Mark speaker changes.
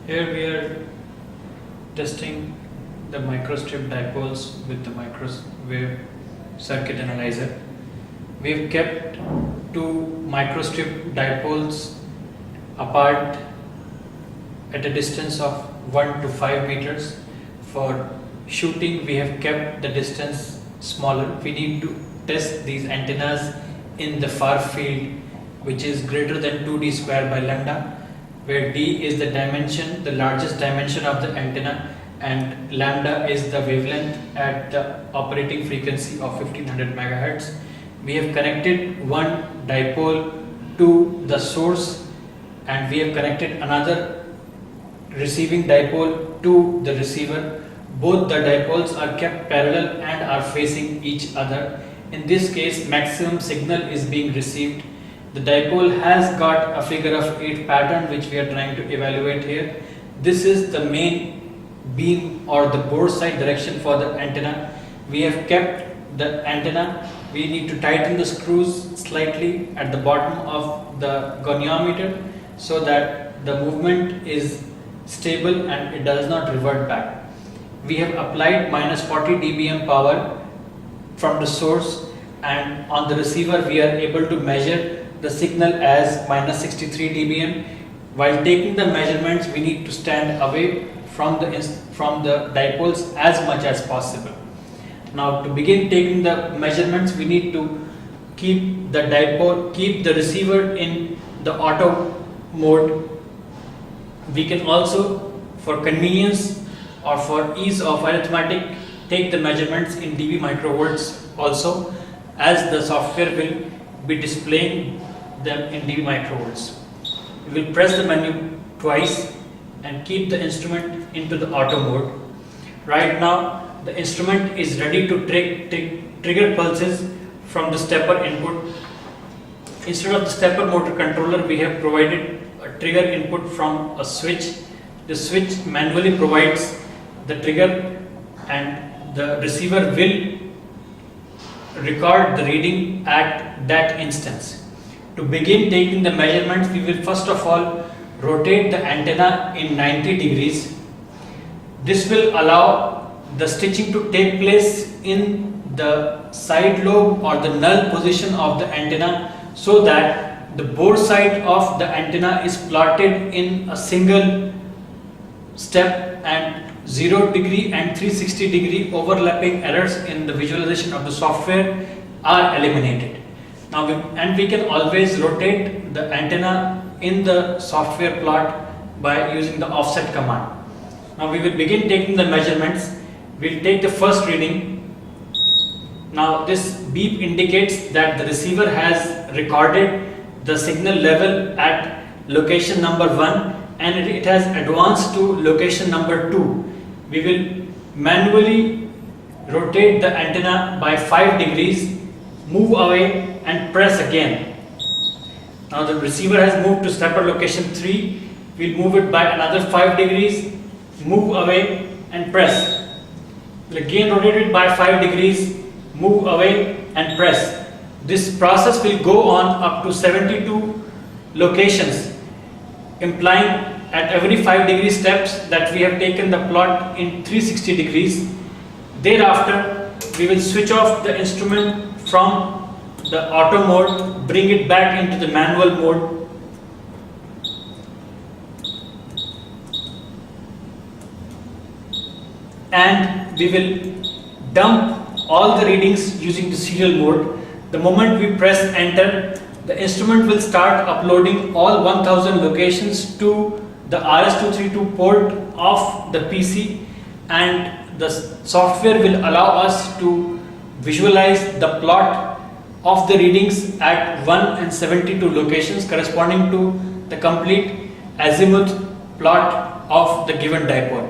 Speaker 1: Here we are testing the microstrip dipoles with the microwave circuit analyzer. We have kept two microstrip dipoles apart at a distance of 1 to 5 meters. For shooting, we have kept the distance smaller. We need to test these antennas in the far field, which is greater than 2d square by lambda, where d is the dimension, the largest dimension of the antenna, and lambda is the wavelength at the operating frequency of 1500 megahertz. We have connected one dipole to the source, and we have connected another receiving dipole to the receiver. Both the dipoles are kept parallel and are facing each other. In this case, maximum signal is being received. The dipole has got a figure of 8 pattern which we are trying to evaluate here. This is the main beam or the bore side direction for the antenna. We have kept the antenna. We need to tighten the screws slightly at the bottom of the goniometer so that the movement is stable and it does not revert back. We have applied -40 dBm power from the source, and on the receiver we are able to measure the signal as -63 dBm. While taking the measurements, we need to stand away from the dipoles as much as possible. Now, to begin taking the measurements, we need to keep the receiver in the auto mode. We can also, for convenience or for ease of arithmetic, take the measurements in dB microvolts also, as the software will be displaying them in dB microvolts. We will press the menu twice and keep the instrument into the auto mode. Right now the instrument is ready to trigger pulses from the stepper input. Instead of the stepper motor controller, we have provided a trigger input from a switch. The switch manually provides the trigger, and the receiver will record the reading at that instance. To begin taking the measurements, we will first of all rotate the antenna in 90 degrees. This will allow the stitching to take place in the side lobe or the null position of the antenna, so that the bore side of the antenna is plotted in a single step, and 0 degree and 360 degree overlapping errors in the visualization of the software are eliminated. Now we can always rotate the antenna in the software plot by using the offset command. Now we will begin taking the measurements. We'll take the first reading. Now this beep indicates that the receiver has recorded the signal level at location number 1, and it has advanced to location number 2. We will manually rotate the antenna by 5 degrees, move away and press again. Now the receiver has moved to stepper location 3. We'll move it by another 5 degrees, move away and press. We'll again rotate it by 5 degrees, move away and press. This process will go on up to 72 locations, implying at every 5 degree steps that we have taken the plot in 360 degrees. Thereafter, we will switch off the instrument from the auto mode, bring it back into the manual mode. And we will dump all the readings using the serial mode. The moment we press enter, the instrument will start uploading all 1000 locations to the RS-232 port of the PC, and the software will allow us to visualize the plot of the readings at 1 and 72 locations corresponding to the complete azimuth plot of the given dipole.